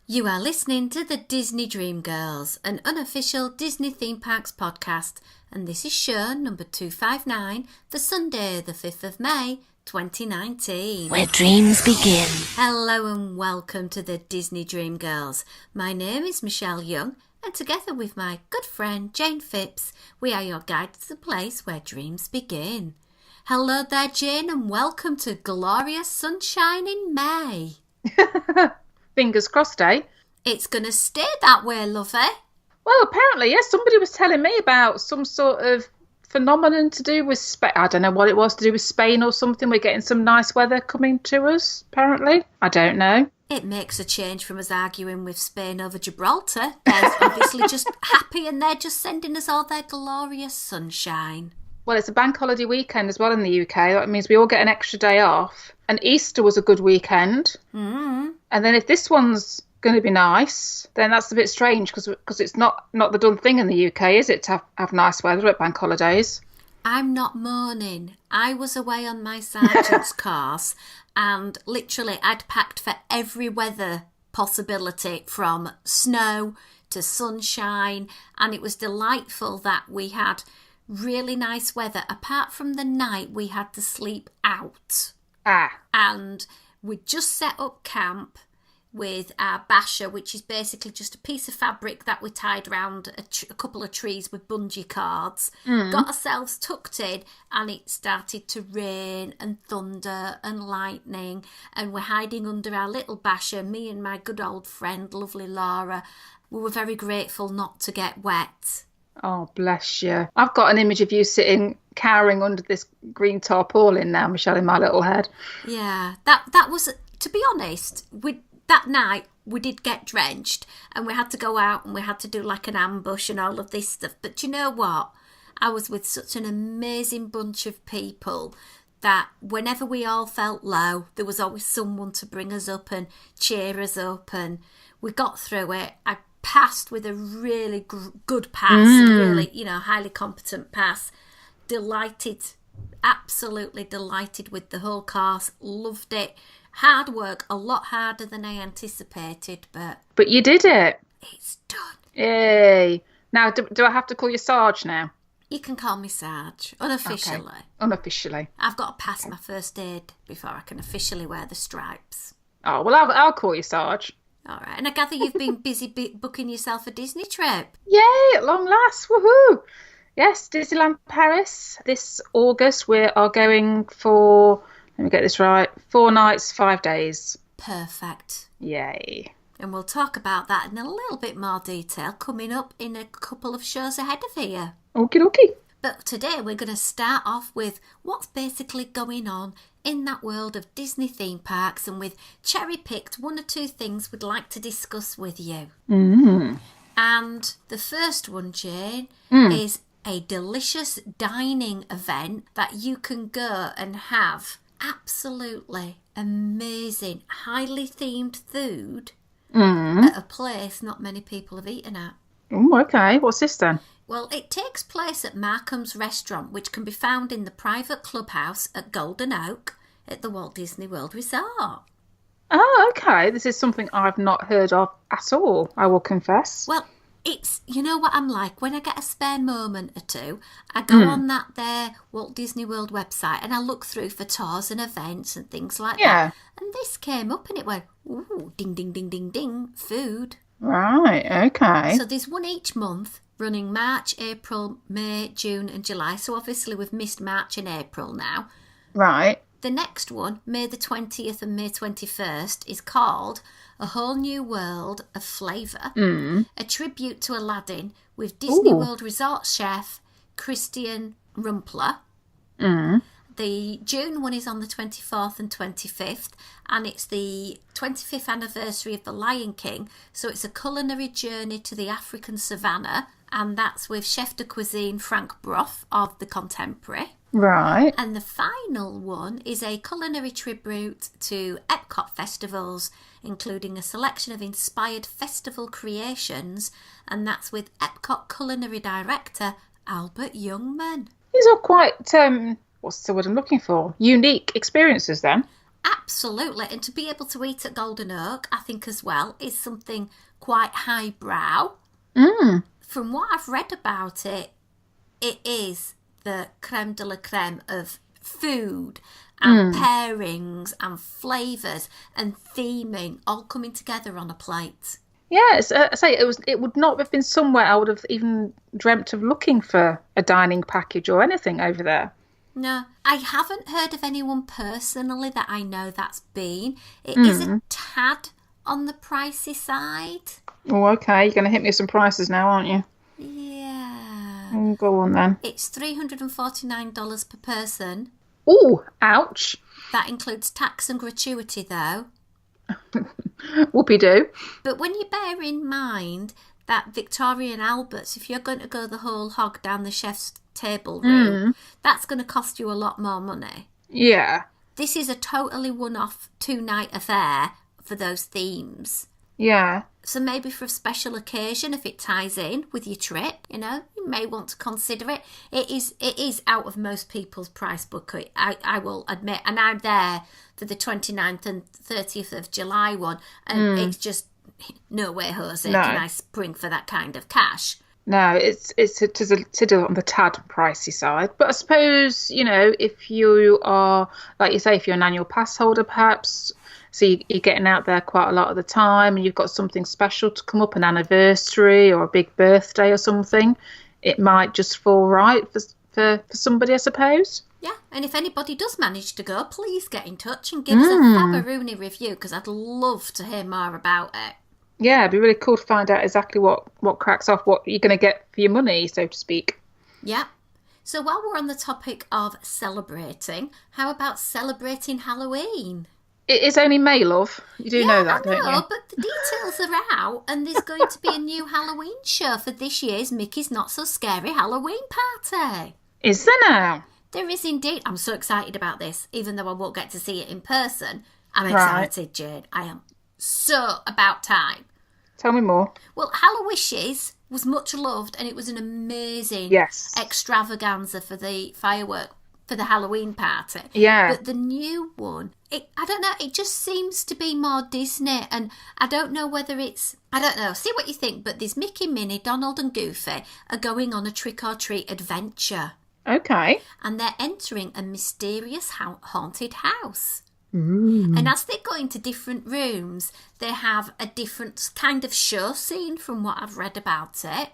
You are listening to the Disney Dream Girls, an unofficial Disney theme parks podcast, and this is show number 259 for Sunday the 5th of May 2019. Where dreams begin. Hello and welcome to the Disney Dream Girls. My name is Michelle Young, and together with my good friend Jane Phipps, we are your guide to the place where dreams begin. Hello there, Jane, and welcome to glorious sunshine in May. Fingers crossed, eh? It's going to stay that way, lovey. Well, apparently, yes. Somebody was telling me about some sort of phenomenon to do with Spain. I don't know what it was, to do with Spain or something. We're getting some nice weather coming to us, apparently. I don't know. It makes a change from us arguing with Spain over Gibraltar. They're obviously just happy and they're just sending us all their glorious sunshine. Well, it's a bank holiday weekend as well in the UK. That means we all get an extra day off. And Easter was a good weekend. Mm. And then if this one's going to be nice, then that's a bit strange because it's not the done thing in the UK, is it, to have nice weather at bank holidays? I'm not moaning. I was away on my sergeant's course and literally I'd packed for every weather possibility from snow to sunshine, and it was delightful that we had really nice weather. Apart from the night we had to sleep out. And we just set up camp with our basher, which is basically just a piece of fabric that we tied around a couple of trees with bungee cords. Got ourselves tucked in, and it started to rain and thunder and lightning, and we're hiding under our little basher, me and my good old friend, lovely Laura. We were very grateful not to get wet. Oh, bless you. I've got an image of you sitting cowering under this green tarpaulin now, Michelle, in my little head. Yeah, that was, to be honest, that night we did get drenched and we had to go out and we had to do like an ambush and all of this stuff. But you know what? I was with such an amazing bunch of people that whenever we all felt low, there was always someone to bring us up and cheer us up, and we got through it. I passed with a really good pass, really, highly competent pass. Delighted, absolutely delighted with the whole course. Loved it. Hard work, a lot harder than I anticipated, but you did it. It's done. Yay. Now, do I have to call you Sarge now? You can call me Sarge, unofficially. Okay. Unofficially. I've got to pass my first aid before I can officially wear the stripes. Oh, well, I'll call you Sarge. All right, and I gather you've been busy booking yourself a Disney trip. Yay, at long last, woohoo! Yes, Disneyland Paris. This August we are going for, let me get this right, 4 nights, 5 days. Perfect. Yay. And we'll talk about that in a little bit more detail coming up in a couple of shows ahead of here. Okie dokie. But today we're going to start off with what's basically going on in that world of Disney theme parks, and with cherry-picked 1 or 2 things we'd like to discuss with you. And the first one, Jane, is a delicious dining event that you can go and have absolutely amazing, highly themed food at a place not many people have eaten at. Oh, okay. What's this then? Well, it takes place at Markham's Restaurant, which can be found in the private clubhouse at Golden Oak at the Walt Disney World Resort. Oh, okay. This is something I've not heard of at all, I will confess. Well, it's, you know what I'm like, when I get a spare moment or two, I go on that there Walt Disney World website and I look through for tours and events and things like that. And this came up and it went, ooh, ding, ding, ding, ding, ding, food. Right, okay. So there's one each month, running March, April, May, June and July. So obviously we've missed March and April now. Right. The next one, May the 20th and May 21st, is called A Whole New World of Flavour, a tribute to Aladdin with Disney World Resort chef Christian Rumpler. The June one is on the 24th and 25th, and it's the 25th anniversary of The Lion King, so it's a culinary journey to the African savannah, and that's with chef de cuisine Frank Broth of The Contemporary. Right. And the final one is a culinary tribute to Epcot festivals, including a selection of inspired festival creations, and that's with Epcot culinary director Albert Youngman. These are quite, what's the word I'm looking for? Unique experiences then. Absolutely. And to be able to eat at Golden Oak, I think as well, is something quite highbrow. From what I've read about it, it is the creme de la creme of food and pairings and flavours and theming all coming together on a plate. Yes, I say it would not have been somewhere I would have even dreamt of looking for a dining package or anything over there. No, I haven't heard of anyone personally that I know that's been. It is a tad on the pricey side. Oh, okay. You're going to hit me with some prices now, aren't you? Yeah. Go on then. It's $349 per person. Oh, ouch. That includes tax and gratuity, though. Whoopie-doo. But when you bear in mind that Victoria and Albert's, if you're going to go the whole hog down the chef's table room, that's going to cost you a lot more money. Yeah. This is a totally one-off 2-night affair for those themes. Yeah. So maybe for a special occasion, if it ties in with your trip, you may want to consider it. It is out of most people's price bucket, I will admit. And I'm there for the 29th and 30th of July one, and it's just no way, Jose, can I spring for that kind of cash. No, it's on the tad pricey side. But I suppose, if you are, like you say, if you're an annual pass holder, perhaps, so you're getting out there quite a lot of the time and you've got something special to come up, an anniversary or a big birthday or something, it might just fall right for somebody, I suppose. Yeah, and if anybody does manage to go, please get in touch and give us a Fabaroonie review, because I'd love to hear more about it. Yeah, it'd be really cool to find out exactly what cracks off, what you're going to get for your money, so to speak. Yeah. So while we're on the topic of celebrating, how about celebrating Halloween? It is only May, love. You do know that, don't you? Yeah, but the details are out, and there's going to be a new Halloween show for this year's Mickey's Not So Scary Halloween Party. Is there now? There is indeed. I'm so excited about this, even though I won't get to see it in person. I'm excited, Jane. I am so about time. Tell me more. Well, Hallowishes was much loved, and it was an amazing extravaganza for the firework for the Halloween party. Yeah. But the new one, I don't know, it just seems to be more Disney, and I don't know whether it's, I don't know, see what you think, but there's Mickey, Minnie, Donald and Goofy are going on a trick-or-treat adventure. Okay. And they're entering a mysterious haunted house. Mm. And as they go into different rooms, they have a different kind of show scene from what I've read about it.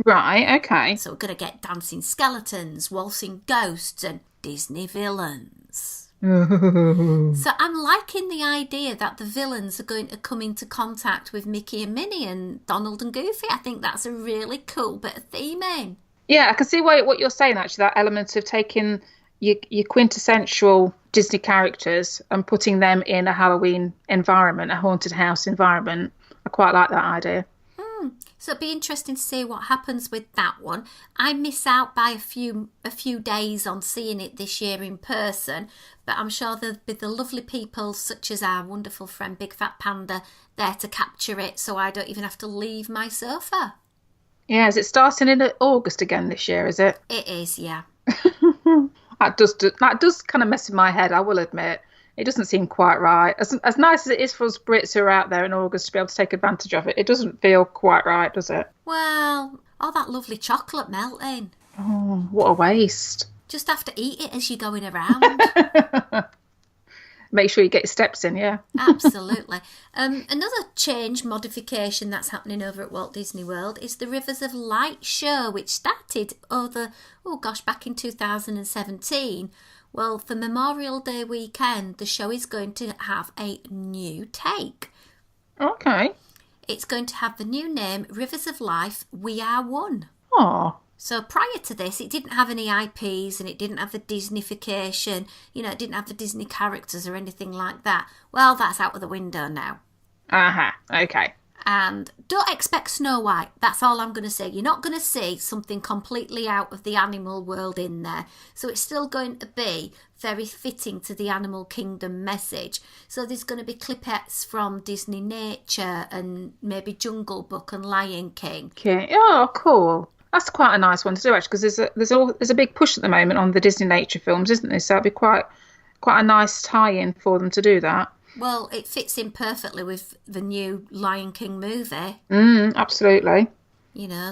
Right, okay. So we're going to get dancing skeletons, waltzing ghosts and Disney villains. So I'm liking the idea that the villains are going to come into contact with Mickey and Minnie and Donald and Goofy. I think that's a really cool bit of theming. Yeah, I can see what you're saying, actually, that element of taking your quintessential Disney characters and putting them in a Halloween environment, a haunted house environment. I quite like that idea. So it'd be interesting to see what happens with that one. I miss out by a few days on seeing it this year in person, but I'm sure there'll be the lovely people such as our wonderful friend Big Fat Panda there to capture it, so I don't even have to leave my sofa. Yeah, is it starting in August again this year, is it? It is, yeah. That does kind of mess with my head, I will admit. It doesn't seem quite right. As nice as it is for us Brits who are out there in August to be able to take advantage of it, it doesn't feel quite right, does it? Well, all that lovely chocolate melting. Oh, what a waste. Just have to eat it as you're going around. Make sure you get your steps in, yeah. Absolutely. Another change, modification that's happening over at Walt Disney World is the Rivers of Light show, which started back in 2017. Well, for Memorial Day weekend, the show is going to have a new take. Okay. It's going to have the new name, Rivers of Life, We Are One. Oh. So prior to this, it didn't have any IPs and it didn't have the Disneyfication. It didn't have the Disney characters or anything like that. Well, that's out of the window now. Uh-huh. Okay. And don't expect Snow White. That's all I'm going to say. You're not going to see something completely out of the animal world in there. So it's still going to be very fitting to the Animal Kingdom message. So there's going to be clipettes from Disney Nature and maybe Jungle Book and Lion King. Okay. Oh, cool. That's quite a nice one to do, actually, because there's a big push at the moment on the Disney Nature films, isn't there? So it'd be quite quite a nice tie-in for them to do that. Well, it fits in perfectly with the new Lion King movie. Absolutely.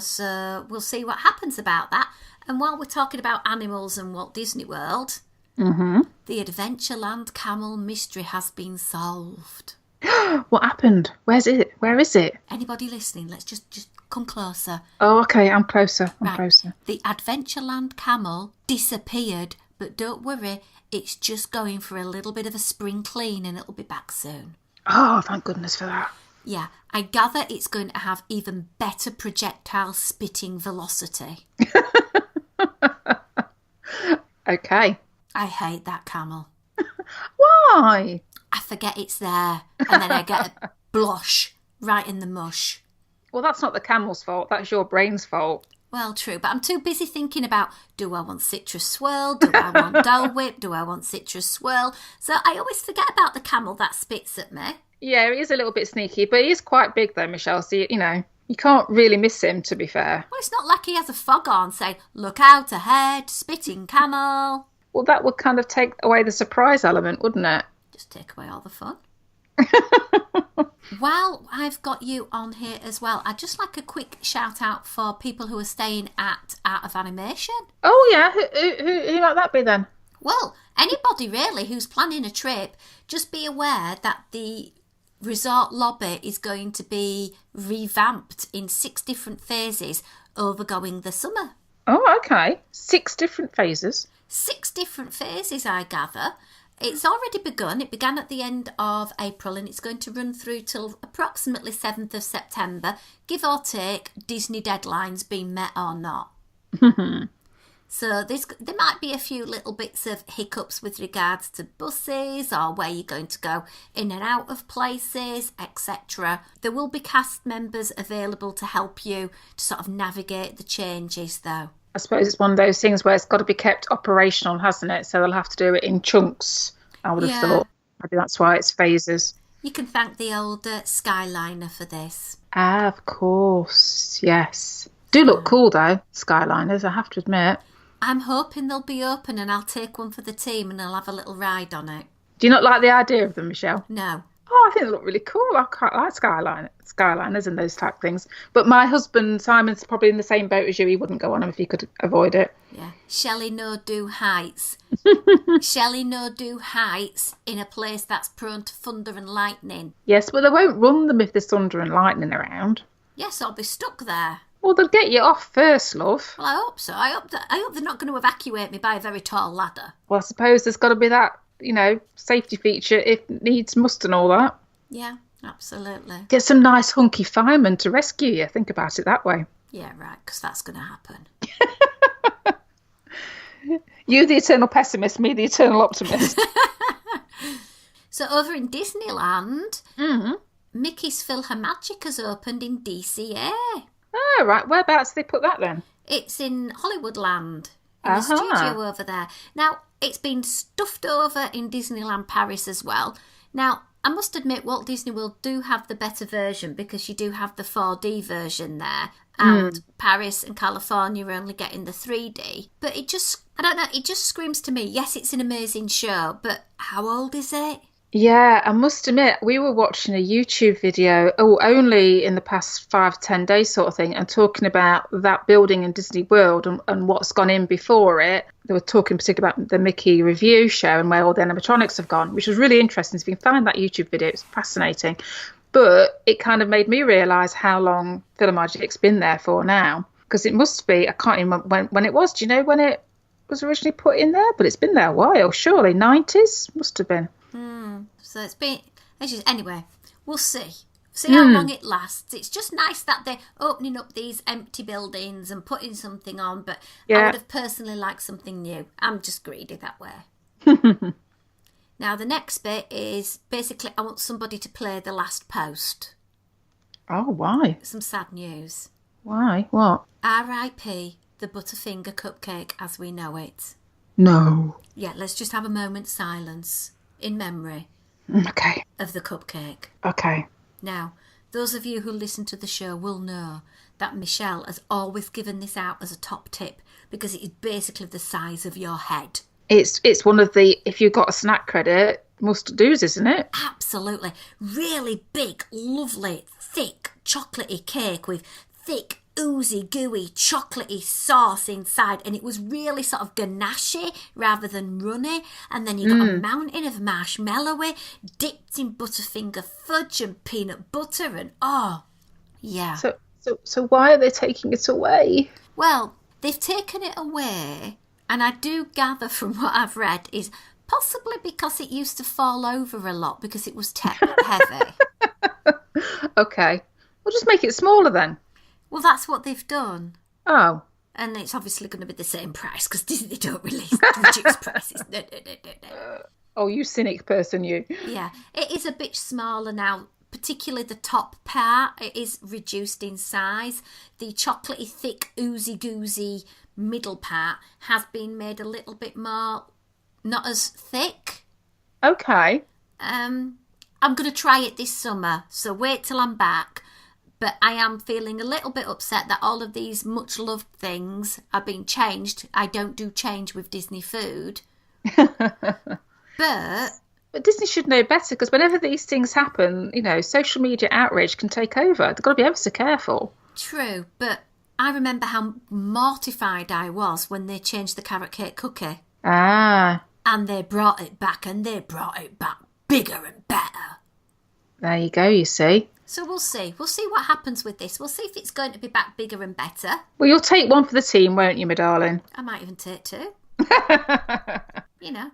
So we'll see what happens about that. And while we're talking about animals and Walt Disney World, the Adventureland camel mystery has been solved. What happened? Where is it? Anybody listening, let's just come closer. Oh, okay, I'm closer. I'm closer. The Adventureland camel disappeared, but don't worry, it's just going for a little bit of a spring clean and it'll be back soon. Oh, thank goodness for that. Yeah, I gather it's going to have even better projectile spitting velocity. Okay. I hate that camel. Why? I forget it's there, and then I get a blush right in the mush. Well, that's not the camel's fault. That's your brain's fault. Well, true, but I'm too busy thinking about, do I want citrus swirl? Do I want Dole Whip? Do I want citrus swirl? So I always forget about the camel that spits at me. Yeah, he is a little bit sneaky, but he is quite big though, Michelle. So, you can't really miss him, to be fair. Well, it's not like he has a fog on saying, look out ahead, spitting camel. Well, that would kind of take away the surprise element, wouldn't it? Just take away all the fun. While I've got you on here as well, I'd just like a quick shout out for people who are staying at Art of Animation. Oh, yeah. Who might that be then? Well, anybody really who's planning a trip, just be aware that the resort lobby is going to be revamped in 6 different phases overgoing the summer. Oh, okay. 6 different phases. 6 different phases, I gather. It's already begun. It began at the end of April and it's going to run through till approximately 7th of September, give or take, Disney deadlines being met or not. So there might be a few little bits of hiccups with regards to buses or where you're going to go in and out of places, etc. There will be cast members available to help you to sort of navigate the changes though. I suppose it's one of those things where it's got to be kept operational, hasn't it? So they'll have to do it in chunks, I would have thought. Maybe that's why it's phases. You can thank the old Skyliner for this. Ah, of course, yes. Do look cool though, Skyliners, I have to admit. I'm hoping they'll be open and I'll take one for the team and I'll have a little ride on it. Do you not like the idea of them, Michelle? No. Oh, I think they look really cool. I quite like Skyliners and those type of things. But my husband, Simon's probably in the same boat as you. He wouldn't go on them if he could avoid it. Yeah. Shelley no do heights. Shelley no do heights in a place that's prone to thunder and lightning. Yes, but they won't run them if there's thunder and lightning around. Yes, I'll be stuck there. Well, they'll get you off first, love. Well, I hope so. I hope they're not going to evacuate me by a very tall ladder. Well, I suppose there's got to be that, safety feature if needs must and all that. Yeah, absolutely. Get some nice hunky firemen to rescue you. Think about it that way. Yeah, right, because that's going to happen. You the eternal pessimist, me the eternal optimist. So over in Disneyland, Mickey's Philharmagic has opened in DCA. Oh, right. Whereabouts do they put that then? It's in Hollywoodland, in the studio over there. Now, it's been stuffed over in Disneyland Paris as well. Now, I must admit, Walt Disney World do have the better version because you do have the 4D version there. And Paris and California are only getting the 3D. But it just screams to me, yes, it's an amazing show, but how old is it? Yeah, I must admit, we were watching a YouTube video, only in the past 5-10 days sort of thing, and talking about that building in Disney World and what's gone in before it. They were talking particularly about the Mickey review show and where all the animatronics have gone, which was really interesting. So if you can find that YouTube video, it's fascinating. But it kind of made me realise how long Philharmagic's been there for now. Because it must be, I can't remember when it was. Do you know when it was originally put in there? But it's been there a while, surely. 90s? Must have been. So it's been... Anyway, we'll see. See how long it lasts. It's just nice that they're opening up these empty buildings and putting something on. But I would have personally liked something new. I'm just greedy that way. Now, the next bit is basically I want somebody to play The Last Post. Oh, why? Some sad news. Why? What? R.I.P. the Butterfinger cupcake as we know it. No. Yeah, let's just have a moment's silence in memory of the cupcake. Okay. Now, those of you who listen to the show will know that Michelle has always given this out as a top tip because it is basically the size of your head. It's one of the, if you've got a snack credit, must-dos, isn't it? Absolutely. Really big, lovely, thick, chocolatey cake with thick, oozy, gooey, chocolatey sauce inside. And it was really sort of ganache rather than runny. And then you got a mountain of marshmallowy dipped in Butterfinger fudge and peanut butter. And oh, yeah. So why are they taking it away? Well, they've taken it away. And I do gather from what I've read is possibly because it used to fall over a lot because it was heavy. Okay. We'll just make it smaller then. Well, that's what they've done. Oh. And it's obviously going to be the same price because Disney don't release reduced prices. No. Oh, you cynic person, you. Yeah, it is a bit smaller now. Particularly the top part, it is reduced in size. The chocolatey, thick, oozy-goozy middle part has been made a little bit more, not as thick. Okay. I'm going to try it this summer, so wait till I'm back. But I am feeling a little bit upset that all of these much-loved things are being changed. I don't do change with Disney food. But Disney should know better, because whenever these things happen, social media outrage can take over. They've got to be ever so careful. True, but I remember how mortified I was when they changed the carrot cake cookie. Ah. And they brought it back, and they brought it back bigger and better. There you go, you see. So we'll see. We'll see what happens with this. We'll see if it's going to be back bigger and better. Well, you'll take one for the team, won't you, my darling? I might even take two.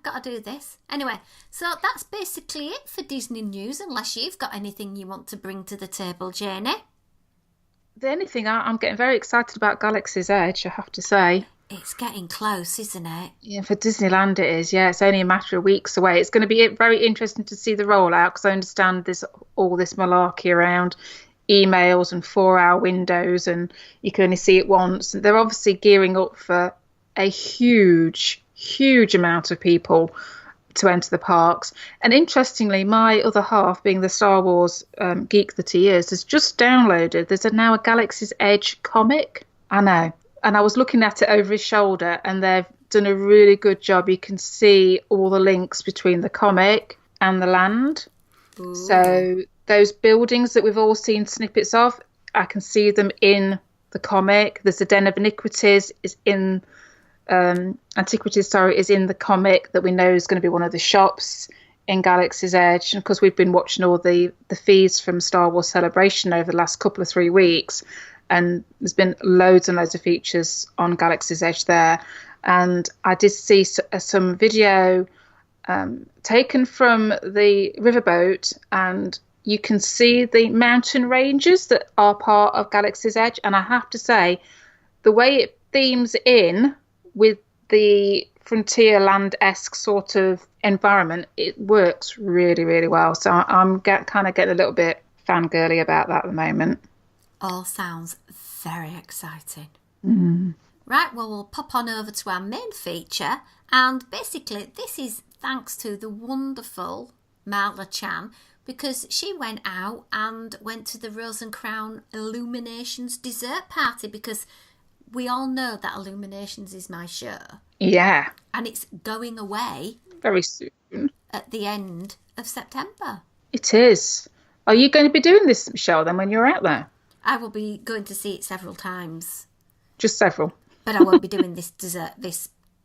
Got to do this. Anyway, so that's basically it for Disney news, unless you've got anything you want to bring to the table, Janie. The only thing, I'm getting very excited about Galaxy's Edge, I have to say. It's getting close, isn't it? Yeah, for Disneyland it is. Yeah, it's only a matter of weeks away. It's going to be very interesting to see the rollout, because I understand there's all this malarkey around emails and 4-hour windows, and you can only see it once. They're obviously gearing up for a huge amount of people to enter the parks. And interestingly, my other half, being the Star Wars geek that he is, has just downloaded. There's now a Galaxy's Edge comic. I know. And I was looking at it over his shoulder, and they've done a really good job. You can see all the links between the comic and the land. Ooh. So those buildings that we've all seen snippets of, I can see them in the comic. There's the Den of Iniquities is in is in the comic that we know is going to be one of the shops in Galaxy's Edge. And of course, we've been watching all the feeds from Star Wars Celebration over the last couple of 3 weeks, and there's been loads and loads of features on Galaxy's Edge there. And I did see some video taken from the riverboat, and you can see the mountain ranges that are part of Galaxy's Edge. And I have to say, the way it themes in with the Frontierland-esque sort of environment, it works really, really well. So I'm kind of getting a little bit fangirly about that at the moment. All sounds very exciting. Mm. Right, well, we'll pop on over to our main feature. And basically, this is thanks to the wonderful Marla Chan, because she went out and went to the Rose and Crown Illuminations dessert party, because we all know that Illuminations is my show. Yeah. And it's going away very soon. At the end of September. It is. Are you going to be doing this, Michelle, then, when you're out there? I will be going to see it several times. Just several? But I won't be doing this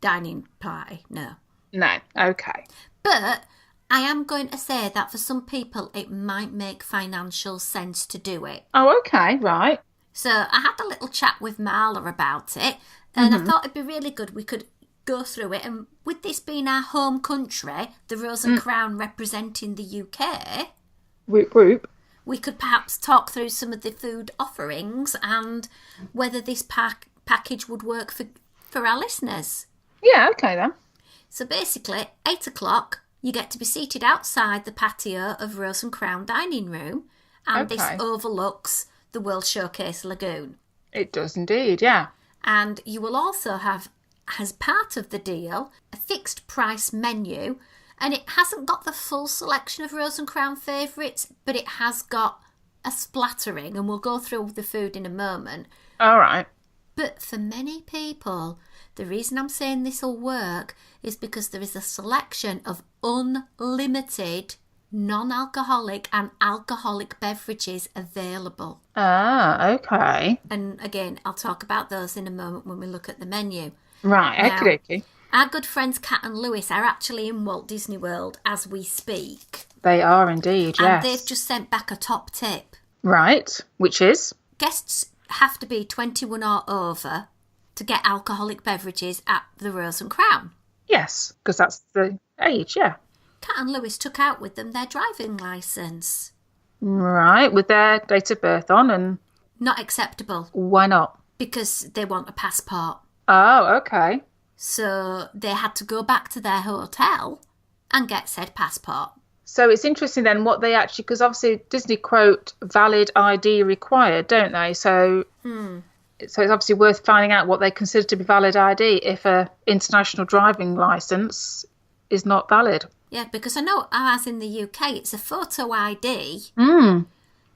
dining party, no. No, okay. But I am going to say that for some people it might make financial sense to do it. Oh, okay, right. So I had a little chat with Marla about it, and I thought it'd be really good. We could go through it, and with this being our home country, the Rose and Crown representing the UK, whoop, we could perhaps talk through some of the food offerings and whether this package would work for our listeners. Yeah, okay then. So basically, 8 o'clock, you get to be seated outside the patio of Rose and Crown dining room, and this overlooks the World Showcase Lagoon. It does indeed, yeah. And you will also have, as part of the deal, a fixed price menu, and it hasn't got the full selection of Rose and Crown favourites, but it has got a splattering, and we'll go through the food in a moment. All right. But for many people, the reason I'm saying this will work is because there is a selection of unlimited non-alcoholic and alcoholic beverages available. Ah, okay. And again, I'll talk about those in a moment when we look at the menu. Right, okay. Our good friends Kat and Lewis are actually in Walt Disney World as we speak. They are indeed, yes. And they've just sent back a top tip. Right, which is? Guests have to be 21 or over to get alcoholic beverages at the Rose and Crown. Yes, because that's the age, yeah. Kat and Lewis took out with them their driving licence. Right, with their date of birth on, and... Not acceptable. Why not? Because they want a passport. Oh, okay. So they had to go back to their hotel and get said passport. So it's interesting then what they actually... Because obviously Disney quote valid ID required, don't they? So... So it's obviously worth finding out what they consider to be valid ID if a international driving licence is not valid. Yeah, because I know as in the UK, it's a photo ID.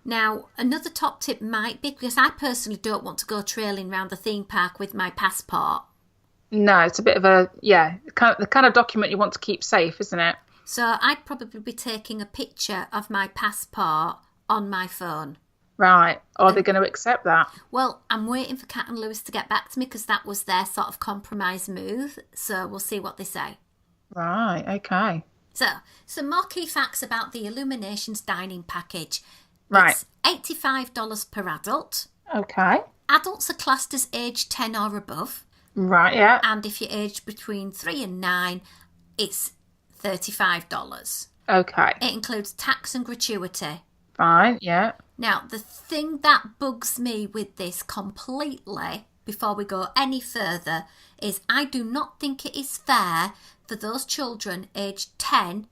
Now, another top tip might be, because I personally don't want to go trailing around the theme park with my passport. No, it's a bit of a, the kind of document you want to keep safe, isn't it? So I'd probably be taking a picture of my passport on my phone. Right. Are they going to accept that? Well, I'm waiting for Kat and Lewis to get back to me because that was their sort of compromise move. So we'll see what they say. Right, okay. So, some more key facts about the Illuminations dining package. Right. It's $85 per adult. Okay. Adults are classed as aged 10 or above. Right, yeah. And if you're aged between 3 and 9, it's $35. Okay. It includes tax and gratuity. Fine, yeah. Now, the thing that bugs me with this completely, before we go any further, is I do not think it is fair for those children aged 10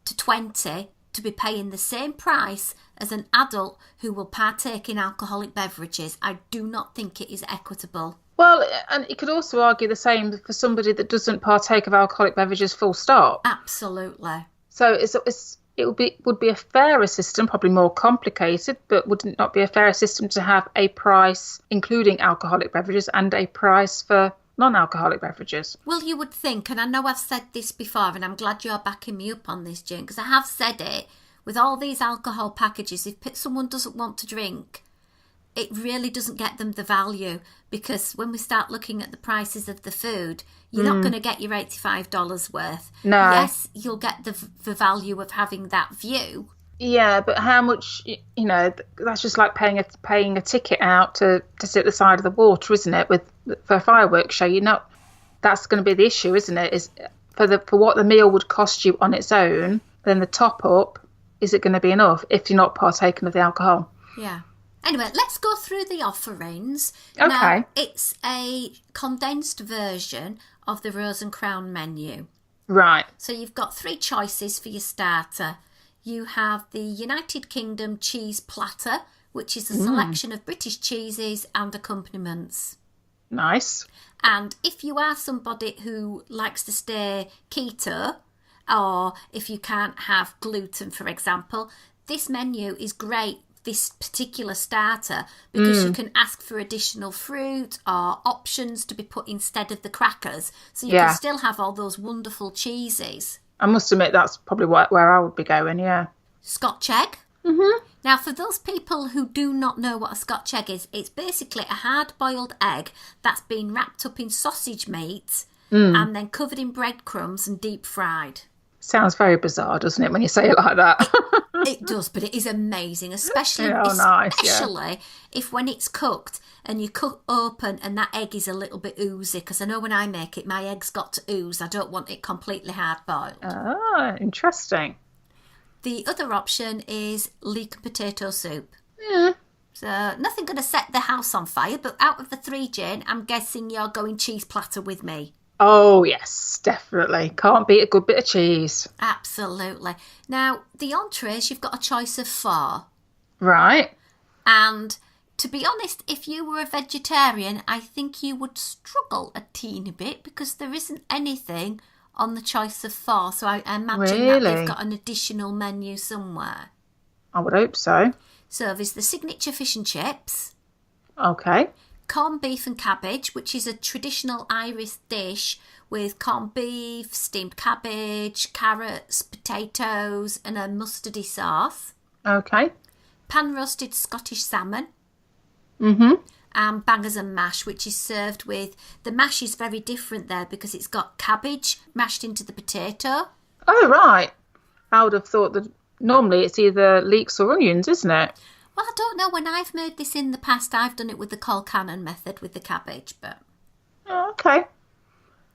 to 20 to be paying the same price as an adult who will partake in alcoholic beverages. I do not think it is equitable. Well, and you could also argue the same for somebody that doesn't partake of alcoholic beverages full stop. Absolutely. So it would be a fairer system, probably more complicated, but would it not be a fairer system to have a price including alcoholic beverages and a price for non-alcoholic beverages? Well, you would think, and I know I've said this before, and I'm glad you're backing me up on this, Jane, because I have said it, with all these alcohol packages, if someone doesn't want to drink, it really doesn't get them the value, because when we start looking at the prices of the food, you're not going to get your $85 worth. No. Yes, you'll get the value of having that view. Yeah, but how much, that's just like paying a ticket out to sit at the side of the water, isn't it, for a fireworks show? That's going to be the issue, isn't it? Is for what the meal would cost you on its own, then the top up, is it going to be enough if you're not partaking of the alcohol? Yeah. Anyway, let's go through the offerings. Okay. Now, it's a condensed version of the Rose and Crown menu. Right. So you've got 3 choices for your starter. You have the United Kingdom cheese platter, which is a selection of British cheeses and accompaniments. Nice. And if you are somebody who likes to stay keto, or if you can't have gluten, for example, this menu is great, this particular starter, because you can ask for additional fruit or options to be put instead of the crackers. So you can still have all those wonderful cheeses. I must admit that's probably where I would be going, yeah. Scotch egg. Mm-hmm. Now, for those people who do not know what a Scotch egg is, it's basically a hard-boiled egg that's been wrapped up in sausage meat and then covered in breadcrumbs and deep-fried. Sounds very bizarre, doesn't it, when you say it like that? It does, but it is amazing, especially if when it's cooked and you cut open and that egg is a little bit oozy, because I know when I make it, my egg's got to ooze. I don't want it completely hard-boiled. Ah, interesting. The other option is leek and potato soup. Yeah. So nothing going to set the house on fire, but out of the 3, Jane, I'm guessing you're going cheese platter with me. Oh, yes, definitely. Can't beat a good bit of cheese. Absolutely. Now, the entrees, you've got a choice of 4. Right. And to be honest, if you were a vegetarian, I think you would struggle a teeny bit because there isn't anything on the choice of 4. So I imagine that they've got an additional menu somewhere. I would hope so. So there's the signature fish and chips. Okay. corned beef and cabbage, which is a traditional Irish dish with corned beef, steamed cabbage, carrots, potatoes, and a mustardy sauce. Okay. Pan-roasted Scottish salmon. Mm-hmm. And bangers and mash, which is served with... The mash is very different there because it's got cabbage mashed into the potato. Oh, right. I would have thought that normally it's either leeks or onions, isn't it? Well, I don't know. When I've made this in the past, I've done it with the Colcannon method with the cabbage, but... Oh, okay.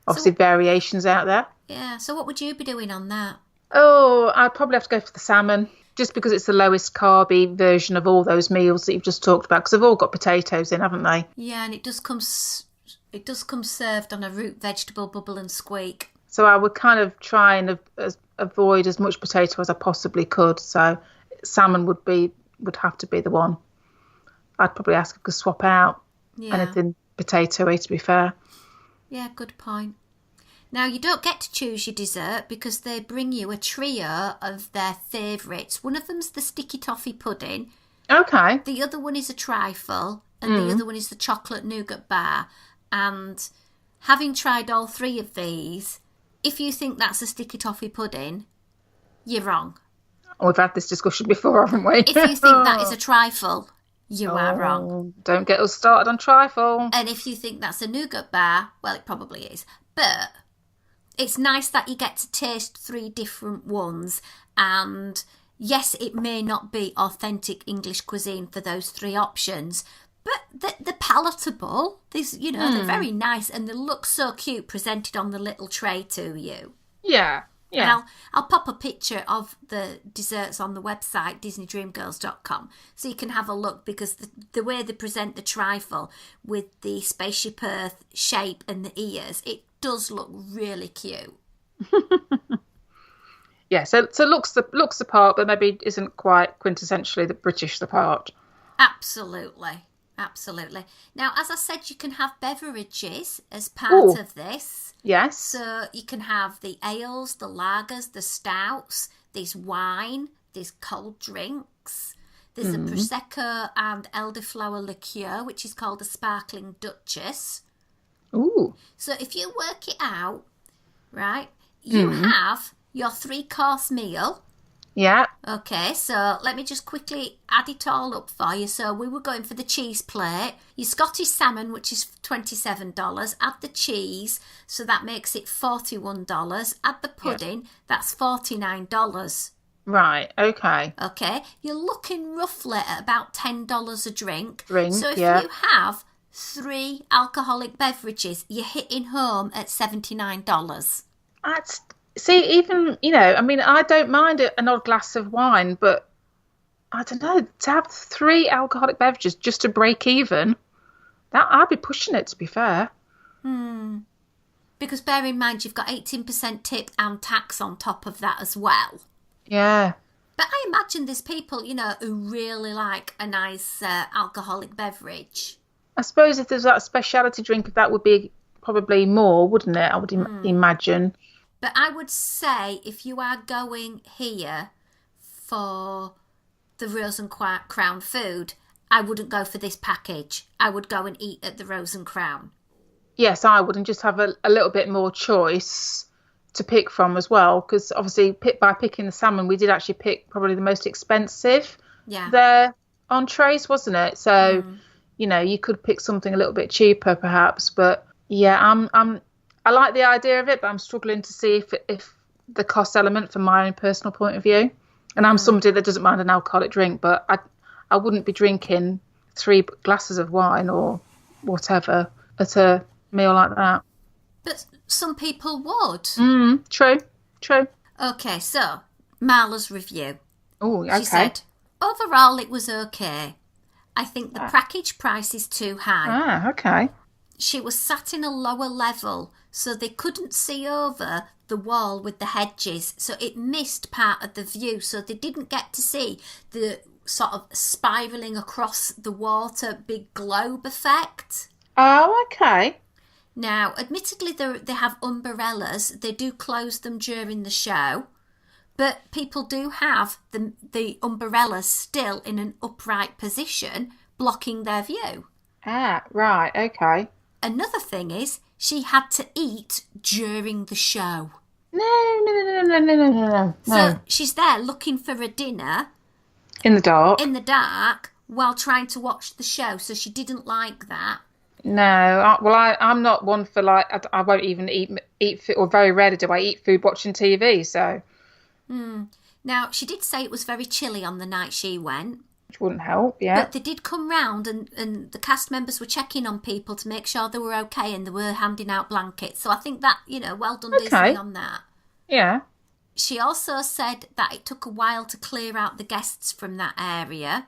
Obviously, variations out there. Yeah, so what would you be doing on that? Oh, I'd probably have to go for the salmon, just because it's the lowest carby version of all those meals that you've just talked about, because they've all got potatoes in, haven't they? Yeah, and it does come served on a root vegetable bubble and squeak. So I would kind of try and avoid as much potato as I possibly could. So salmon would have to be the one. I'd probably ask if I could swap out anything potato-y, to be fair. Yeah, good point. Now, you don't get to choose your dessert because they bring you a trio of their favourites. One of them's the sticky toffee pudding. Okay. The other one is a trifle, and the other one is the chocolate nougat bar. And having tried all three of these, if you think that's a sticky toffee pudding, you're wrong. We've had this discussion before, haven't we? If you think that is a trifle, you are wrong. Don't get us started on trifle. And if you think that's a nougat bar, well, it probably is. But it's nice that you get to taste three different ones. And yes, it may not be authentic English cuisine for those three options, but they're palatable. They're very nice and they look so cute presented on the little tray to you. Yeah. Yeah. And I'll pop a picture of the desserts on the website, DisneyDreamGirls.com, so you can have a look, because the way they present the trifle with the Spaceship Earth shape and the ears, it does look really cute. Yeah, so looks the part, but maybe isn't quite quintessentially the British the part. Absolutely. Now, as I said, you can have beverages as part of this. Yes. So you can have the ales, the lagers, the stouts, there's wine, there's cold drinks. There's a Prosecco and elderflower liqueur, which is called a Sparkling Duchess. Ooh. So if you work it out, right, you have your 3-course meal. Yeah. Okay, so let me just quickly add it all up for you. So we were going for the cheese plate, your Scottish salmon, which is $27, add the cheese, so that makes it $41, add the pudding, that's $49. Right, okay. Okay, you're looking roughly at about $10 a drink. So if you have 3 alcoholic beverages, you're hitting home at $79. See, even, I don't mind an odd glass of wine, but I don't know, to have 3 alcoholic beverages just to break even, that I'd be pushing it, to be fair. Because bear in mind, you've got 18% tip and tax on top of that as well. Yeah. But I imagine there's people, who really like a nice alcoholic beverage. I suppose if there's that speciality drink, that would be probably more, wouldn't it? I would imagine. But I would say if you are going here for the Rose and Crown food, I wouldn't go for this package. I would go and eat at the Rose and Crown. Yes, I would, and just have a little bit more choice to pick from as well, because obviously by picking the salmon, we did actually pick probably the most expensive their entrees, wasn't it? So, you could pick something a little bit cheaper perhaps, but yeah, I like the idea of it, but I'm struggling to see if the cost element from my own personal point of view. And I'm somebody that doesn't mind an alcoholic drink, but I wouldn't be drinking 3 glasses of wine or whatever at a meal like that. But some people would. True. Okay, so Marla's review. Oh, okay. She said, overall it was okay. I think the package price is too high. Ah, okay. She was sat in a lower level, so they couldn't see over the wall with the hedges, so it missed part of the view, so they didn't get to see the sort of spiralling across the water big globe effect. Oh, okay. Now, admittedly, they have umbrellas. They do close them during the show, but people do have the umbrellas still in an upright position, blocking their view. Ah, right, okay. Another thing is she had to eat during the show. No, no, no, no, no, no, no, no, So no. she's there looking for a dinner In the dark. in the dark while trying to watch the show. So she didn't like that. No, I'm not one for like I won't even eat food, or very rarely do I eat food watching TV. So Now, she did say it was very chilly on the night she went, which wouldn't help. Yeah. but they did come round and the cast members were checking on people to make sure they were okay and they were handing out blankets. So I think that, well done Disney Okay. on that. Yeah. She also said that it took a while to clear out the guests from that area.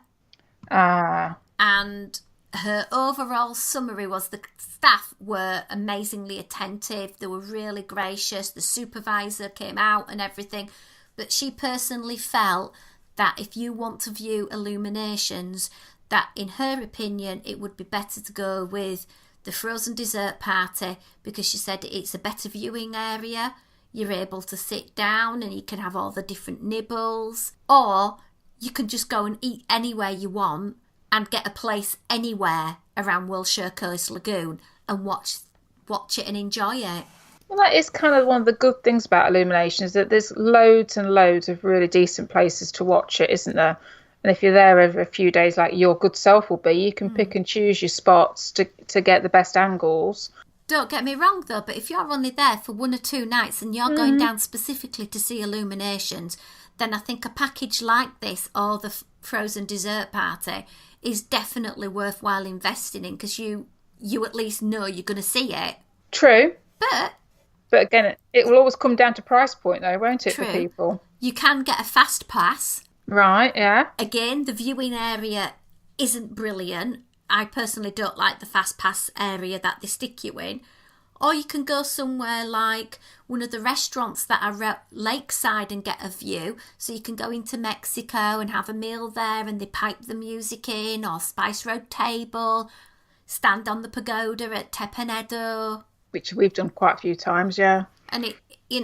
Ah. And her overall summary was the staff were amazingly attentive. They were really gracious. The supervisor came out and everything. But she personally felt that if you want to view Illuminations, that in her opinion, it would be better to go with the frozen dessert party, because she said it's a better viewing area. You're able to sit down and you can have all the different nibbles, or you can just go and eat anywhere you want and get a place anywhere around Wilshire Coast Lagoon and watch it and enjoy it. Well, that is kind of one of the good things about Illuminations, that there's loads and loads of really decent places to watch it, isn't there? And if you're there over a few days, like your good self will be, you can pick and choose your spots to get the best angles. Don't get me wrong though, but if you're only there for 1 or 2 nights and you're going down specifically to see Illuminations, then I think a package like this or the frozen dessert party is definitely worthwhile investing in, because you at least know you're going to see it. True. But again, it will always come down to price point though, won't it, true, for people? you can get a fast pass. Right, yeah. Again, the viewing area isn't brilliant. I personally don't like the fast pass area that they stick you in. Or you can go somewhere like one of the restaurants that are lakeside and get a view. So you can go into Mexico and have a meal there and they pipe the music in, or Spice Road Table, stand on the pagoda at Tepanedo. Which we've done quite a few times, yeah. And you're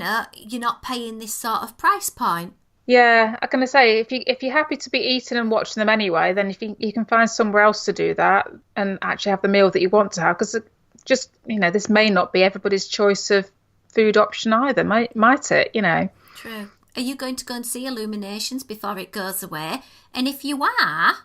not paying this sort of price point. Yeah, I'm gonna say if you're happy to be eating and watching them anyway, then if you can find somewhere else to do that and actually have the meal that you want to have, because just this may not be everybody's choice of food option either, might it? True. Are you going to go and see Illuminations before it goes away? And if you are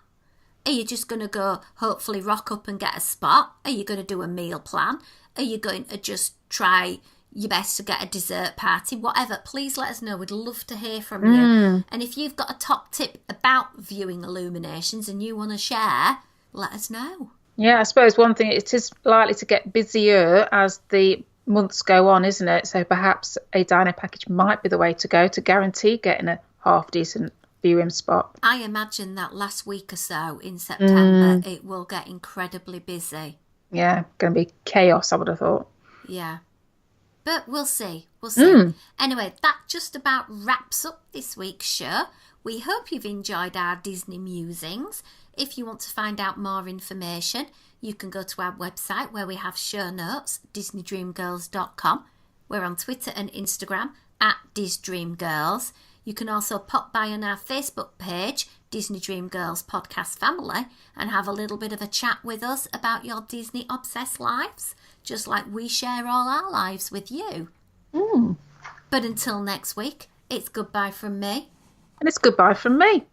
you just going to go hopefully rock up and get a spot? Are you going to do a meal plan? Are you going to just try your best to get a dessert party? Whatever, please let us know. We'd love to hear from you. And if you've got a top tip about viewing Illuminations and you want to share, let us know. Yeah, I suppose one thing, it is likely to get busier as the months go on, isn't it? So perhaps a diner package might be the way to go to guarantee getting a half decent viewing spot. I imagine that last week or so in September it will get incredibly busy. Yeah, going to be chaos, I would have thought. Yeah. But we'll see. Anyway, that just about wraps up this week's show. We hope you've enjoyed our Disney musings. If you want to find out more information, you can go to our website where we have show notes, disneydreamgirls.com. We're on Twitter and Instagram at DisDreamGirls. You can also pop by on our Facebook page, Disney Dream Girls Podcast Family, and have a little bit of a chat with us about your Disney obsessed lives, just like we share all our lives with you. But until next week, it's goodbye from me. And it's goodbye from me.